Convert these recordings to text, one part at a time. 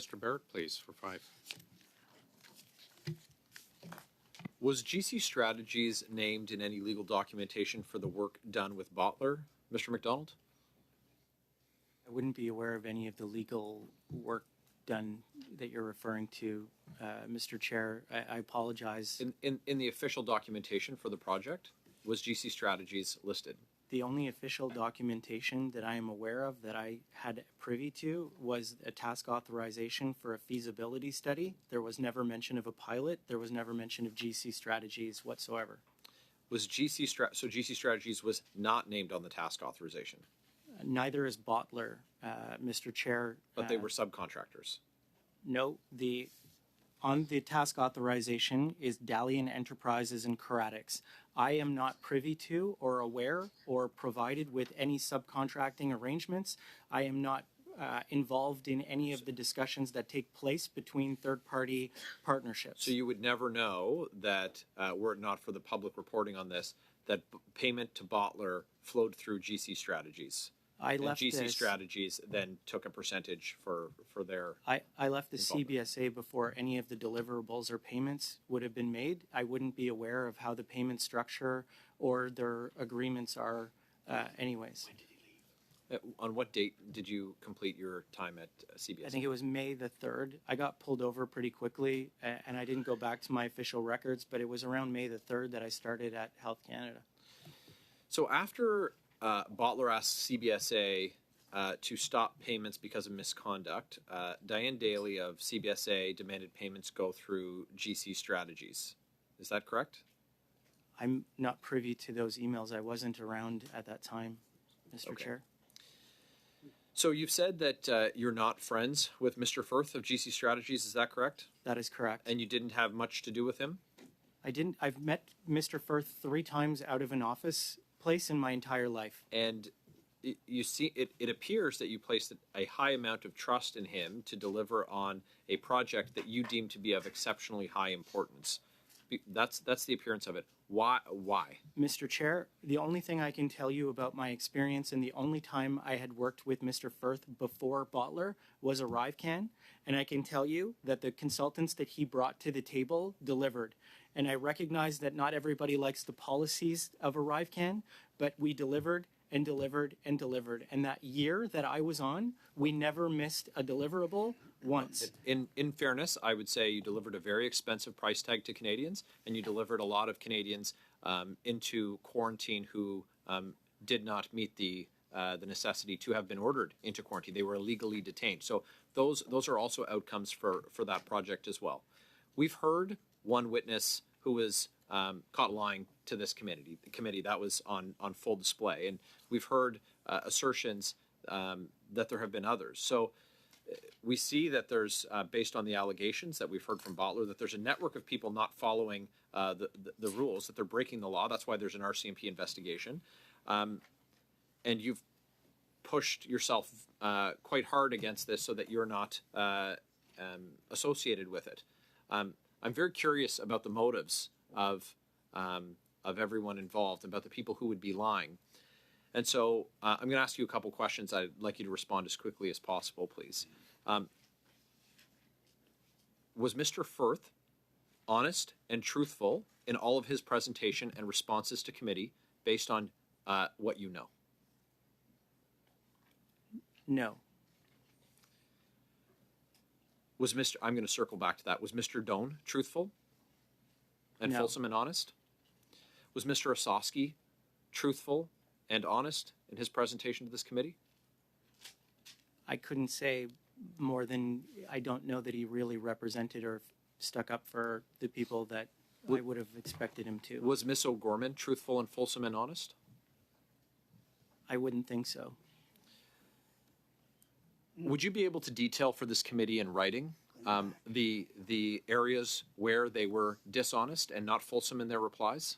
Mr. Barrett, please, for 5. Was GC Strategies named in any legal documentation for the work done with Botler, Mr. McDonald? I wouldn't be aware of any of the legal work done that you're referring to, Mr. Chair. I apologize. In the official documentation for the project, was GC Strategies listed? The only official documentation that I am aware of that I had privy to was a task authorization for a feasibility study. There was never mention of a pilot. There was never mention of GC Strategies whatsoever. Was so GC Strategies was not named on the task authorization? Neither is Botler, Mr. Chair. But they were subcontractors? No, on the task authorization is Dalian Enterprises and Keratics. I am not privy to or aware or provided with any subcontracting arrangements. I am not involved in any of the discussions that take place between third-party partnerships. So you would never know that, were it not for the public reporting on this, that payment to Botler flowed through GC Strategies? GC Strategies then took a percentage for their... I left the CBSA before any of the deliverables or payments would have been made. I wouldn't be aware of how the payment structure or their agreements are anyways. When did he leave? On what date did you complete your time at CBSA? I think it was May the 3rd. I got pulled over pretty quickly and I didn't go back to my official records, but it was around May the 3rd that I started at Health Canada. So after Botler asked CBSA to stop payments because of misconduct, Diane Daly of CBSA demanded payments go through GC Strategies. Is that correct? I'm not privy to those emails. I wasn't around at that time, Mr. Chair. So you've said that you're not friends with Mr. Firth of GC Strategies. Is that correct? That is correct. And you didn't have much to do with him? I didn't. I've met Mr. Firth 3 times out of an office place in my entire life. And you see, it appears that you placed a high amount of trust in him to deliver on a project that you deem to be of exceptionally high importance. That's the appearance of it. Why? Mr. Chair, the only thing I can tell you about my experience and the only time I had worked with Mr. Firth before Botler was ArriveCAN, and I can tell you that the consultants that he brought to the table delivered. And I recognize that not everybody likes the policies of ArriveCAN, but we delivered and delivered and delivered. And that year that I was on, we never missed a deliverable once. In fairness, I would say you delivered a very expensive price tag to Canadians, and you delivered a lot of Canadians into quarantine who did not meet the necessity to have been ordered into quarantine. They were illegally detained. So those are also outcomes for that project as well. We've heard one witness who was caught lying to this committee. The committee that was on full display, and we've heard assertions that there have been others. So we see that there's, based on the allegations that we've heard from Botler, that there's a network of people not following the rules, that they're breaking the law. That's why there's an RCMP investigation, and you've pushed yourself quite hard against this so that you're not associated with it. I'm very curious about the motives of everyone involved, about the people who would be lying. And so I'm going to ask you a couple questions. I'd like you to respond as quickly as possible, please. Was Mr. Firth honest and truthful in all of his presentation and responses to committee based on what you know? No. I'm going to circle back to that. Was Mr. Doan truthful and fulsome and honest? Was Mr. Osowski truthful and honest in his presentation to this committee? I couldn't say more than I don't know that he really represented or stuck up for the people that I would have expected him to. Was Miss O'Gorman truthful and fulsome and honest? I wouldn't think so. Would you be able to detail for this committee in writing the areas where they were dishonest and not fulsome in their replies?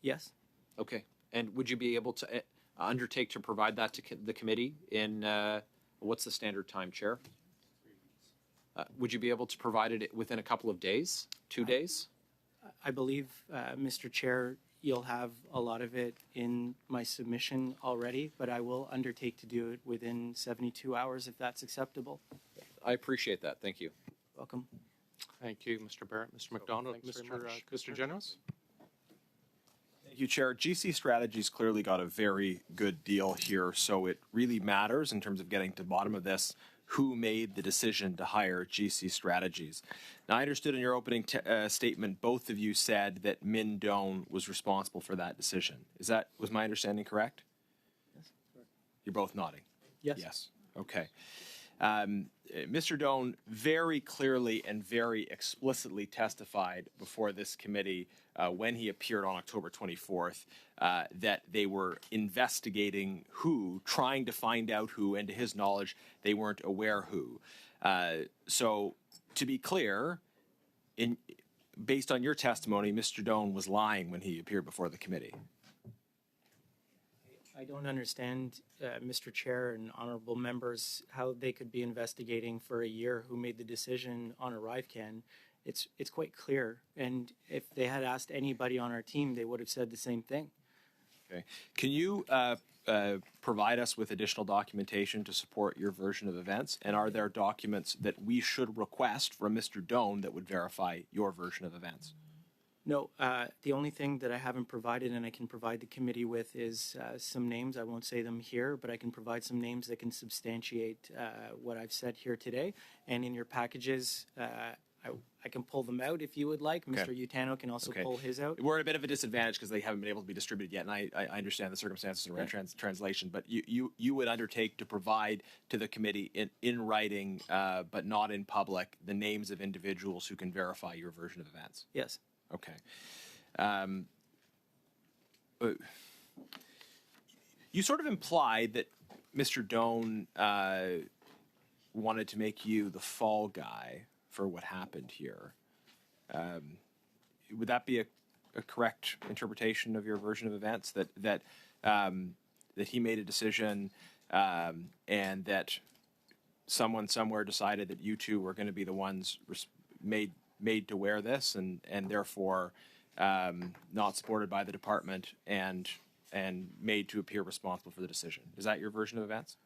Yes. Okay. And would you be able to undertake to provide that to the committee in, what's the standard time, Chair? 3 weeks. Would you be able to provide it within a couple of days, 2 days? I believe, Mr. Chair, you'll have a lot of it in my submission already, but I will undertake to do it within 72 hours if that's acceptable. I appreciate that. Thank you. Welcome. Thank you, Mr. Barrett. Mr. McDonald, thanks very much. Mr. Genos? Thank you, Chair. GC Strategies clearly got a very good deal here, so it really matters in terms of getting to the bottom of this, who made the decision to hire GC Strategies. Now, I understood in your opening statement, both of you said that Min Doan was responsible for that decision. Was my understanding correct? Yes, correct. You're both nodding. Yes. Yes. Okay. Mr. Doan very clearly and very explicitly testified before this committee when he appeared on October 24th that they were investigating who, trying to find out who, and to his knowledge, they weren't aware who. So, to be clear, based on your testimony, Mr. Doan was lying when he appeared before the committee. I don't understand, Mr. Chair and honorable members, how they could be investigating for a year who made the decision on ArriveCAN. It's quite clear, and if they had asked anybody on our team, they would have said the same thing. Okay. Can you provide us with additional documentation to support your version of events? And are there documents that we should request from Mr. Doan that would verify your version of events? No, the only thing that I haven't provided and I can provide the committee with is some names. I won't say them here, but I can provide some names that can substantiate what I've said here today. And in your packages, I can pull them out if you would like. Okay. Mr. Utano can also pull his out. We're at a bit of a disadvantage because they haven't been able to be distributed yet, and I understand the circumstances around translation, but you would undertake to provide to the committee in writing, but not in public, the names of individuals who can verify your version of events? Yes. Okay. You sort of implied that Mr. Doan wanted to make you the fall guy for what happened here. Would that be a correct interpretation of your version of events? That he made a decision and that someone somewhere decided that you two were going to be the ones made to wear this, and therefore not supported by the department and made to appear responsible for the decision. Is that your version of events?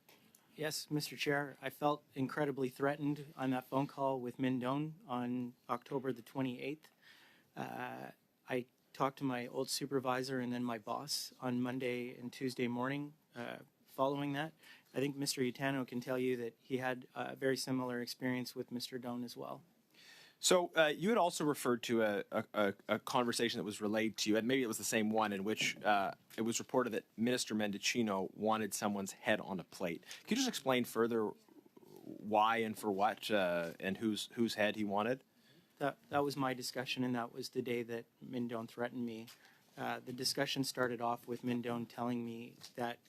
Yes, Mr. Chair. I felt incredibly threatened on that phone call with Min Doan on October the 28th. I talked to my old supervisor and then my boss on Monday and Tuesday morning following that. I think Mr. Utano can tell you that he had a very similar experience with Mr. Doan as well. So you had also referred to a conversation that was relayed to you, and maybe it was the same one, in which it was reported that Minister Mendicino wanted someone's head on a plate. Could you just explain further why and for what and whose head he wanted? That was my discussion, and that was the day that Min Doan threatened me. The discussion started off with Min Doan telling me that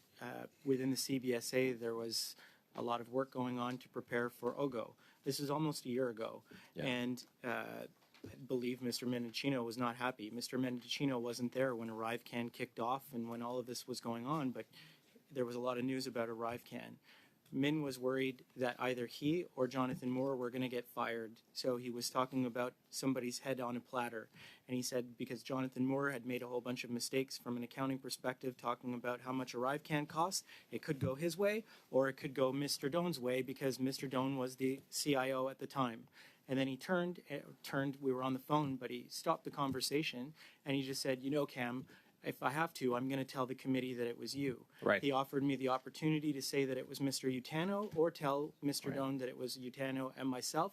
within the CBSA there was a lot of work going on to prepare for OGO. This is almost a year ago, and I believe Mr. Mendicino was not happy. Mr. Mendicino wasn't there when ArriveCAN kicked off and when all of this was going on, but there was a lot of news about ArriveCAN. Min was worried that either he or Jonathan Moore were going to get fired, so he was talking about somebody's head on a platter. And he said because Jonathan Moore had made a whole bunch of mistakes from an accounting perspective, talking about how much ArriveCAN costs, it could go his way or it could go Mr. Doan's way because Mr. Doan was the CIO at the time. And then he turned, we were on the phone, but he stopped the conversation and he just said, you know, Cam, if I have to, I'm going to tell the committee that it was you. Right. He offered me the opportunity to say that it was Mr. Utano or tell Mr. Doan that it was Utano and myself,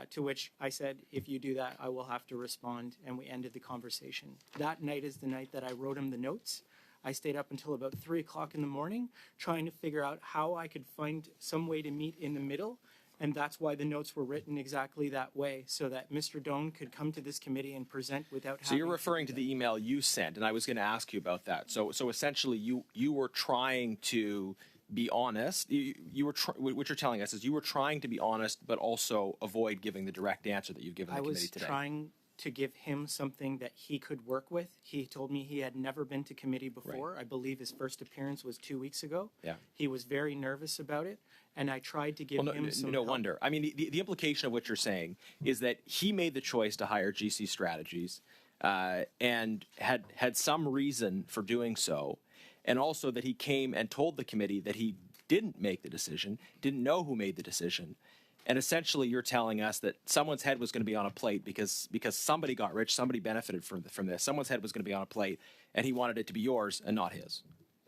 to which I said, if you do that, I will have to respond, and we ended the conversation. That night is the night that I wrote him the notes. I stayed up until about 3 o'clock in the morning trying to figure out how I could find some way to meet in the middle. And that's why the notes were written exactly that way, so that Mr. Doan could come to this committee and present without having. So you're referring to the email you sent, and I was going to ask you about that. So essentially, you were trying to be honest. What you're telling us is you were trying to be honest, but also avoid giving the direct answer that you've given the committee today. I was trying to give him something that he could work with. He told me he had never been to committee before. Right. I believe his first appearance was 2 weeks ago. Yeah. He was very nervous about it, and I tried to give him some help. Wonder. I mean, the implication of what you're saying is that he made the choice to hire GC Strategies and had some reason for doing so, and also that he came and told the committee that he didn't make the decision, didn't know who made the decision, And essentially, you're telling us that someone's head was going to be on a plate because somebody got rich, somebody benefited from this. Someone's head was going to be on a plate, and he wanted it to be yours and not his.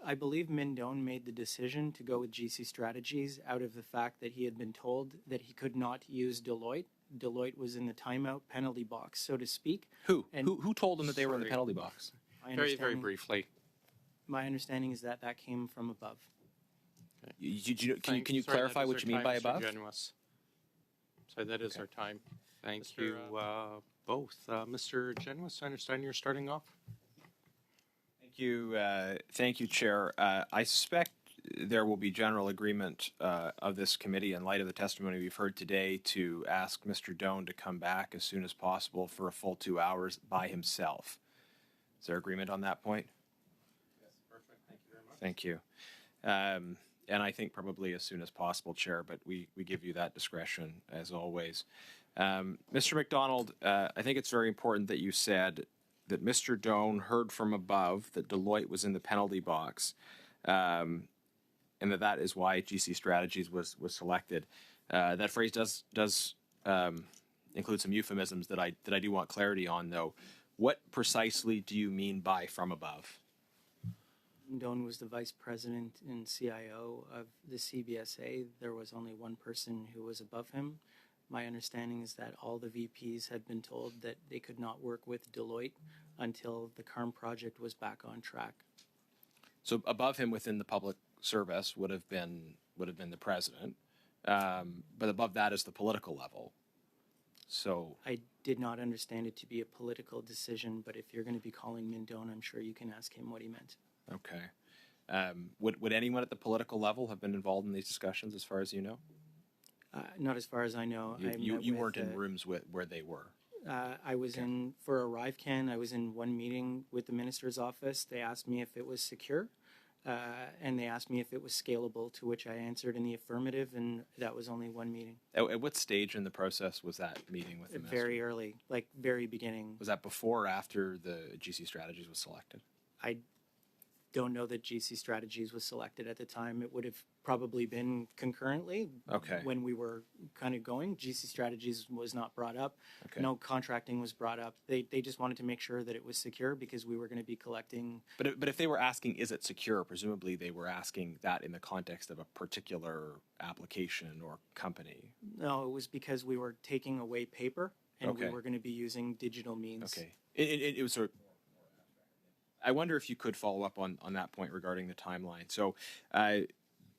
I believe Mindone made the decision to go with GC Strategies out of the fact that he had been told that he could not use Deloitte. Deloitte was in the timeout penalty box, so to speak. Who? And Who told them that they were in the Sorry. penalty box? My Very understanding- briefly. My understanding is that that came from above. Can you Sorry, clarify that is what our you mean time, by Mr. above? Genuis. So that is Okay. our time. Thank Mr. you both. Mr. Genuis, I understand you're starting off. Thank you, Chair. I suspect there will be general agreement of this committee in light of the testimony we've heard today to ask Mr. Doan to come back as soon as possible for a full 2 hours by himself. Is there agreement on that point? Yes, perfect. Thank you very much. Thank you. And I think probably as soon as possible, Chair, but we give you that discretion as always. Mr. McDonald, I think it's very important that you said that Mr. Doan heard from above that Deloitte was in the penalty box, and that is why GC Strategies was selected. That phrase does include some euphemisms that I do want clarity on, though. What precisely do you mean by from above? Mindone was the vice president and CIO of the CBSA. There was only one person who was above him. My understanding is that all the VPs had been told that they could not work with Deloitte until the CARM project was back on track. So above him within the public service would have been the president, but above that is the political level. So I did not understand it to be a political decision, but if you're going to be calling Mindone, I'm sure you can ask him what he meant. okay, would anyone at the political level have been involved in these discussions, as far as you know? Not as far as I know. I You met weren't with, in rooms where they were. I was in for ArriveCAN. I was in one meeting with the minister's office. They asked me if it was secure, and they asked me if it was scalable, to which I answered in the affirmative, and that was only one meeting. At what stage in the process was that meeting with the minister? Very early, like very beginning. Was that before or after the GC Strategies was selected? I don't know that GC Strategies was selected at the time. It would have probably been concurrently Okay. when we were kind of going. GC Strategies was not brought up. Okay. No contracting was brought up. They just wanted to make sure that it was secure because we were going to be collecting. But if they were asking, is it secure? Presumably they were asking that in the context of a particular application or company. No, it was because we were taking away paper and we Okay. were going to be using digital means. Okay. It was sort of. I wonder if you could follow up on that point regarding the timeline. So,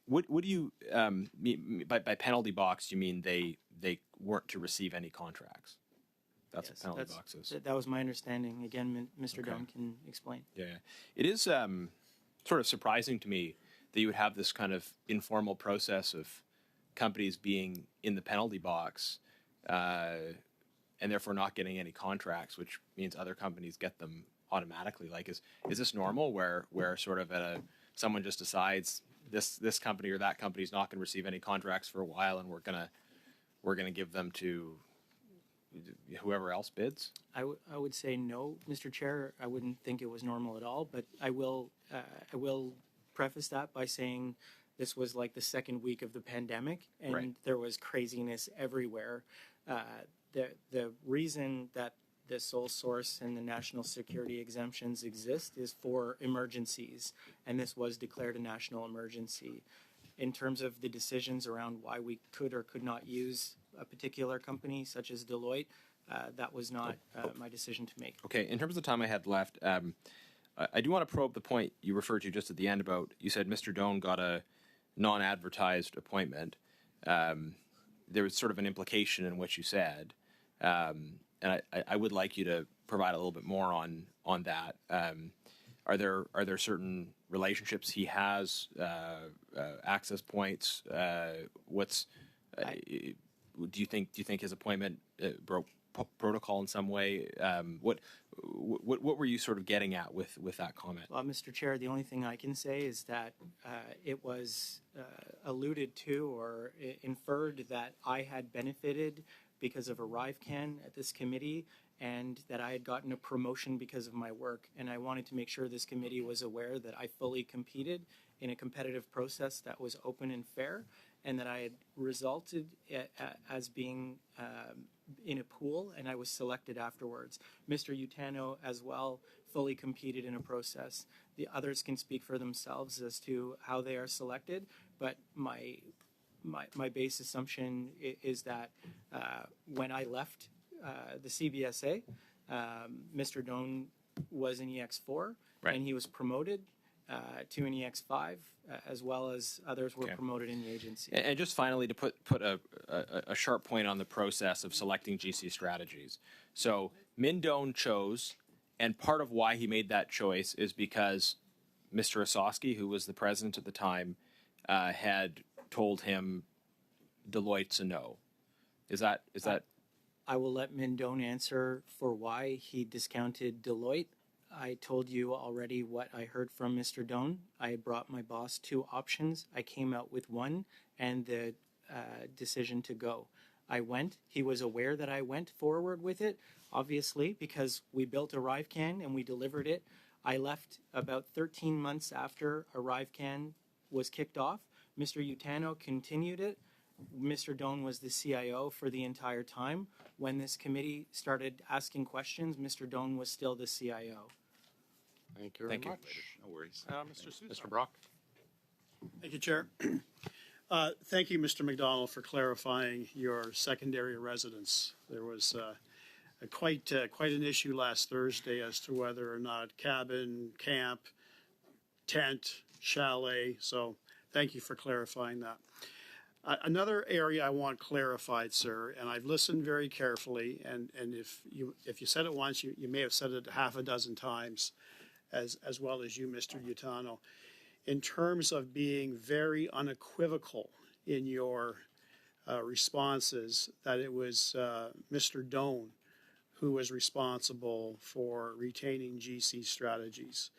what do you mean by penalty box? You mean they weren't to receive any contracts? That's Yes, what penalty box is. That was my understanding. Again, Mr. Okay. Dunn can explain. Yeah, it is sort of surprising to me that you would have this kind of informal process of companies being in the penalty box and therefore not getting any contracts, which means other companies get them automatically. Like, is this normal where sort of someone just decides this company or that company is not going to receive any contracts for a while, and we're gonna give them to whoever else bids? I would say no, Mr. Chair. I wouldn't think it was normal at all, but I will preface that by saying this was like the second week of the pandemic, and Right. there was craziness everywhere. The reason that the sole source and the national security exemptions exist is for emergencies, and this was declared a national emergency. In terms of the decisions around why we could or could not use a particular company such as Deloitte, that was not my decision to make. Okay, in terms of the time I had left, I do want to probe the point you referred to just at the end about, you said Mr. Doan got a non-advertised appointment. There was sort of an implication in what you said, and I would like you to provide a little bit more on that. Are there certain relationships he has, access points? Do you think his appointment broke protocol in some way? What were you sort of getting at with that comment? Well, Mr. Chair, the only thing I can say is that it was alluded to or inferred that I had benefited because of ArriveCAN at this committee, and that I had gotten a promotion because of my work. And I wanted to make sure this committee was aware that I fully competed in a competitive process that was open and fair, and that I had resulted as being in a pool, and I was selected afterwards. Mr. Utano as well fully competed in a process. The others can speak for themselves as to how they are selected, but my base assumption is that when I left the CBSA, Mr. Doan was in EX4, Right. and he was promoted to an EX5, as well as others were promoted in the agency. And just finally, to put a sharp point on the process of selecting GC strategies. So Min Doan chose, and part of why he made that choice is because Mr. Osowski, who was the president at the time, had told him Deloitte's a no. Is that? I will let Min Doan answer for why he discounted Deloitte. I told you already what I heard from Mr. Doan. I had brought my boss 2 options. I came out with one and the decision to go. I went. He was aware that I went forward with it, obviously, because we built ArriveCAN and we delivered it. I left about 13 months after ArriveCAN was kicked off. Mr. Utano continued it. Mr. Doan was the CIO for the entire time. When this committee started asking questions, Mr. Doan was still the CIO. Thank you very Thank you. much. No worries. Mr. Sousa. Mr. Brock. Thank you, Chair. Thank you, Mr. McDonald, for clarifying your secondary residence. There was quite an issue last Thursday as to whether or not cabin, camp, tent, chalet. So thank you for clarifying that. Another area I want clarified, sir, and I've listened very carefully, and if you said it once, you may have said it half a dozen times, as well as you, Mr. Utano, in terms of being very unequivocal in your responses that it was Mr. Doan who was responsible for retaining GC strategies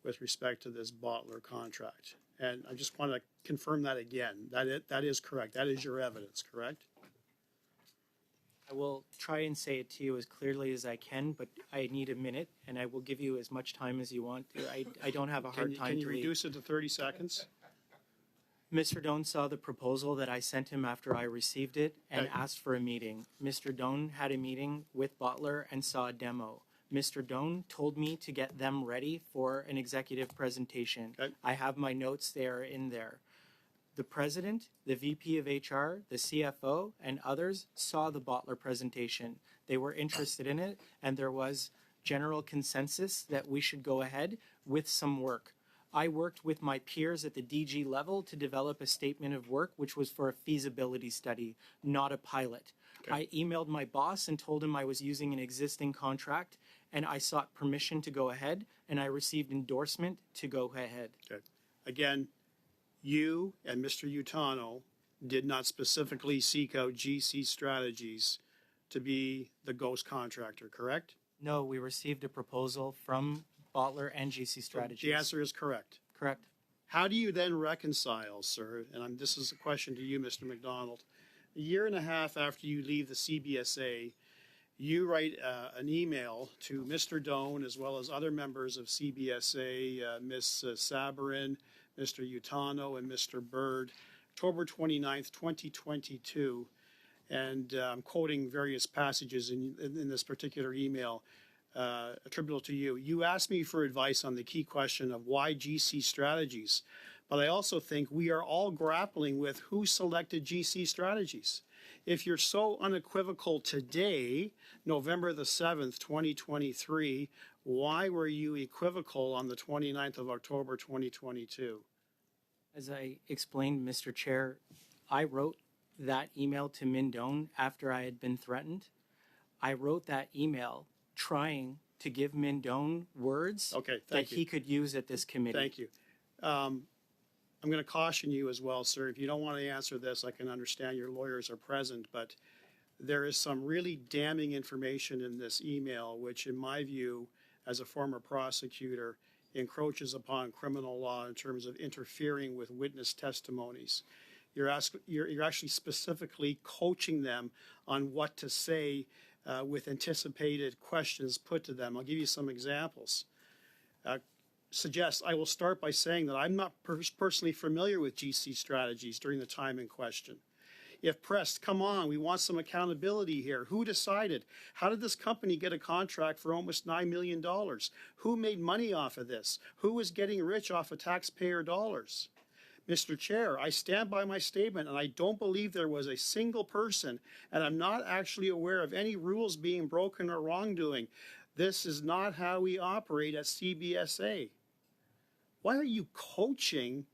with respect to this Botler contract. And I just want to confirm that again. That is correct. That is your evidence, correct? I will try and say it to you as clearly as I can, but I need a minute, and I will give you as much time as you want. I don't have a hard time Can you to leave. reduce it to 30 seconds? Mr. Doan saw the proposal that I sent him after I received it and Okay. asked for a meeting. Mr. Doan had a meeting with Botler and saw a demo. Mr. Doan told me to get them ready for an executive presentation. Okay. I have my notes there in there. The president, the VP of HR, the CFO, and others saw the Botler presentation. They were interested in it, and there was general consensus that we should go ahead with some work. I worked with my peers at the DG level to develop a statement of work, which was for a feasibility study, not a pilot. Okay. I emailed my boss and told him I was using an existing contract, and I sought permission to go ahead, and I received endorsement to go ahead. Okay. Again, you and Mr. Utano did not specifically seek out GC Strategies to be the ghost contractor, correct? No, we received a proposal from Botler and GC Strategies. The answer is correct. Correct. How do you then reconcile, sir, and this is a question to you, Mr. McDonald, a year and a half after you leave the CBSA, you write an email to Mr. Doan as well as other members of CBSA, Ms. Sabarin, Mr. Utano, and Mr. Bird, October 29th, 2022, and I'm quoting various passages in this particular email attributable to you. You asked me for advice on the key question of why GC Strategies, but I also think we are all grappling with who selected GC Strategies. If you're so unequivocal today, November the 7th, 2023, why were you equivocal on the 29th of October, 2022? As I explained, Mr. Chair, I wrote that email to Min Doan after I had been threatened. I wrote that email trying to give Min Doan words Okay, that thank you. he could use at this committee. Thank you. I'm going to caution you as well, sir. If you don't want to answer this, I can understand your lawyers are present, but there is some really damning information in this email, which in my view, as a former prosecutor, encroaches upon criminal law in terms of interfering with witness testimonies. You're actually specifically coaching them on what to say with anticipated questions put to them. I'll give you some examples. suggest, I will start by saying that I'm not personally familiar with GC strategies during the time in question. If pressed, come on, we want some accountability here. Who decided? How did this company get a contract for almost $9 million? Who made money off of this? Who is getting rich off of taxpayer dollars? Mr. Chair, I stand by my statement, and I don't believe there was a single person, and I'm not actually aware of any rules being broken or wrongdoing. This is not how we operate at CBSA. Why are you coaching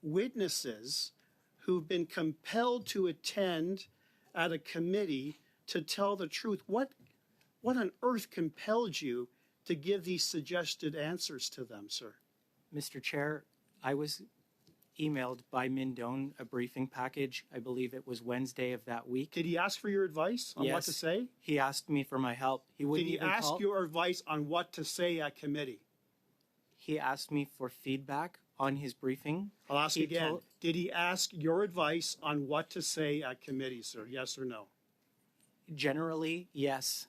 witnesses who've been compelled to attend at a committee to tell the truth? What on earth compelled you to give these suggested answers to them, sir? Mr. Chair, I was emailed by Mindone a briefing package. I believe it was Wednesday of that week. Did he ask for your advice on what to Yes. say? He asked me for my help. He Did wouldn't he even ask call. your advice on what to say at committee? He asked me for feedback on his briefing. I'll ask He again. told- Did he ask your advice on what to say at committee, sir? Yes or no? Generally, yes.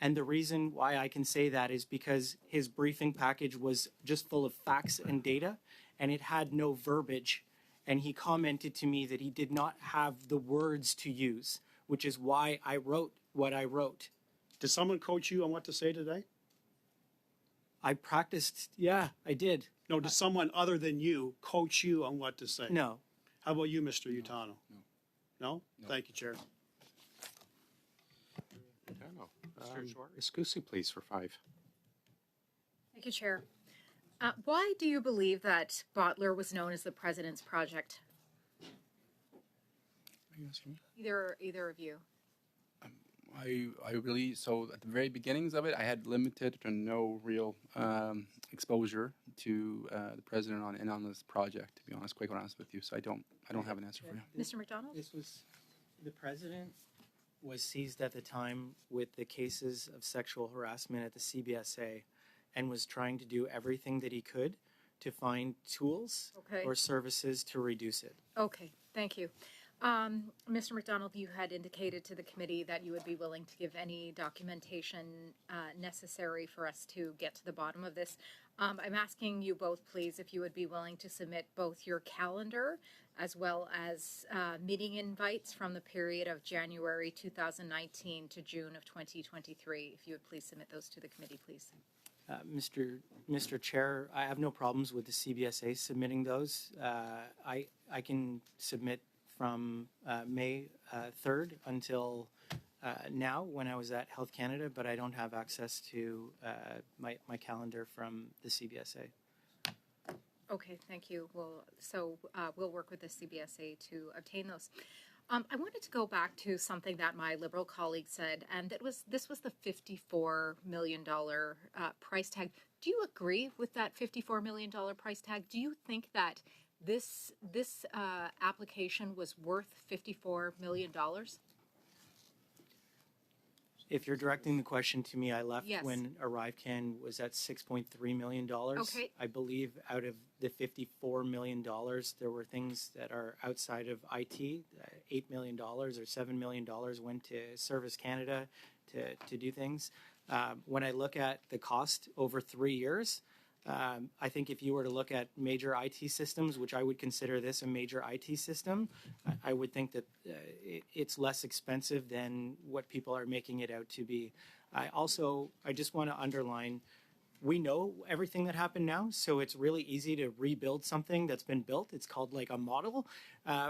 And the reason why I can say that is because his briefing package was just full of facts and data, and it had no verbiage. And he commented to me that he did not have the words to use, which is why I wrote what I wrote. Did someone coach you on what to say today? I practiced, yeah, I did. No, did someone other than you coach you on what to say? No. How about you, Mr. Utano? No? Thank you, Chair. Iskusi, please, for 5. Thank you, Chair. Why do you believe that Botler was known as the president's project? Are you asking me? Either of you. I really, so at the very beginnings of it, I had limited to no real exposure to the president on this project, to be honest, quite honest with you. So I don't have an answer for you. Mr. McDonald? This was, the president was seized at the time with the cases of sexual harassment at the CBSA and was trying to do everything that he could to find tools Okay. or services to reduce it. Okay, thank you. Mr. McDonald, you had indicated to the committee that you would be willing to give any documentation necessary for us to get to the bottom of this. I'm asking you both, please, if you would be willing to submit both your calendar as well as meeting invites from the period of January 2019 to June of 2023. If you would please submit those to the committee, please. Mr. Chair, I have no problems with the CBSA submitting those. I can submit from May 3rd until now when I was at Health Canada, but I don't have access to my calendar from the CBSA. Okay, thank you. We'll work with the CBSA to obtain those. I wanted to go back to something that my Liberal colleague said, and this was the $54 million price tag. Do you agree with that $54 million price tag? Do you think that this application was worth $54 million? If you're directing the question to me, I left Yes. when ArriveCAN was at $6.3 million. Okay. I believe out of the $54 million, there were things that are outside of IT. $8 million or $7 million went to Service Canada to do things. When I look at the cost over 3 years, I think if you were to look at major IT systems, which I would consider this a major IT system, I would think that it's less expensive than what people are making it out to be. I just want to underline, we know everything that happened now, so it's really easy to rebuild something that's been built. It's called like a model.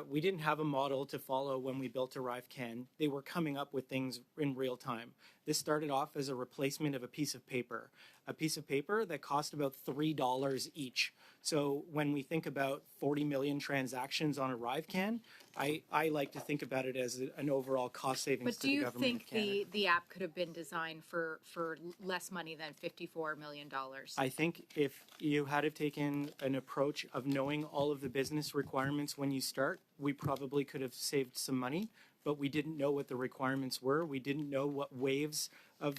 We didn't have a model to follow when we built ArriveCAN. They were coming up with things in real time. This started off as a replacement of a piece of paper that cost about $3 each. So when we think about 40 million transactions on ArriveCAN, I like to think about it as an overall cost savings But to do the you government of think Canada. the app could have been designed for less money than $54 million? I think if you had have taken an approach of knowing all of the business requirements when you start, we probably could have saved some money, but we didn't know what the requirements were. We didn't know what waves of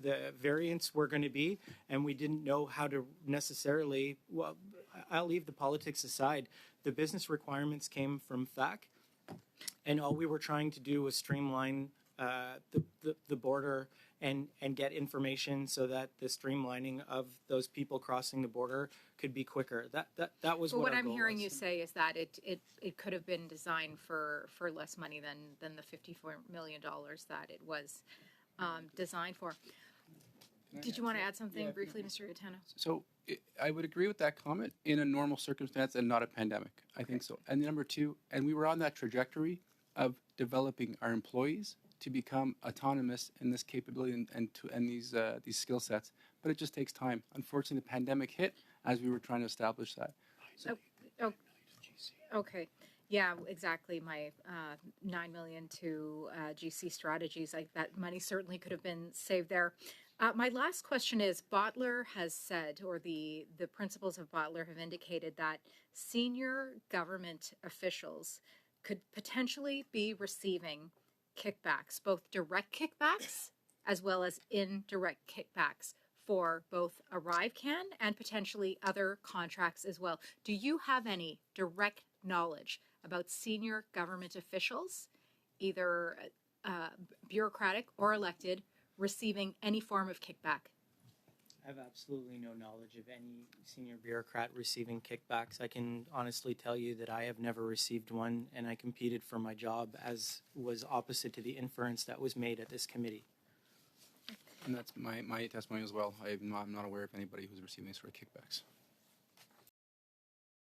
the variants were going to be, and we didn't know how to necessarily, well, I'll leave the politics aside. The business requirements came from FAC, and all we were trying to do was streamline the border and get information so that the streamlining of those people crossing the border could be quicker. That was But what our I'm goal hearing was. you say is that it could have been designed for less money than the $54 million that it was designed for. Did you want to add something briefly, Mr. Gaetano? So I would agree with that comment in a normal circumstance and not a pandemic. I think so. And number two, and we were on that trajectory of developing our employees to become autonomous in this capability and these skill sets. But it just takes time. Unfortunately, the pandemic hit as we were trying to establish that. Oh, okay. Yeah, exactly. My $9 million to GC strategies, that money certainly could have been saved there. My last question is, Botler has said, or the principals of Botler have indicated that senior government officials could potentially be receiving kickbacks, both direct kickbacks as well as indirect kickbacks for both ArriveCAN and potentially other contracts as well. Do you have any direct knowledge about senior government officials, either bureaucratic or elected, receiving any form of kickback? I have absolutely no knowledge of any senior bureaucrat receiving kickbacks. I can honestly tell you that I have never received one, and I competed for my job, as was opposite to the inference that was made at this committee. And that's my testimony as well. I'm not aware of anybody who's receiving these sort of kickbacks.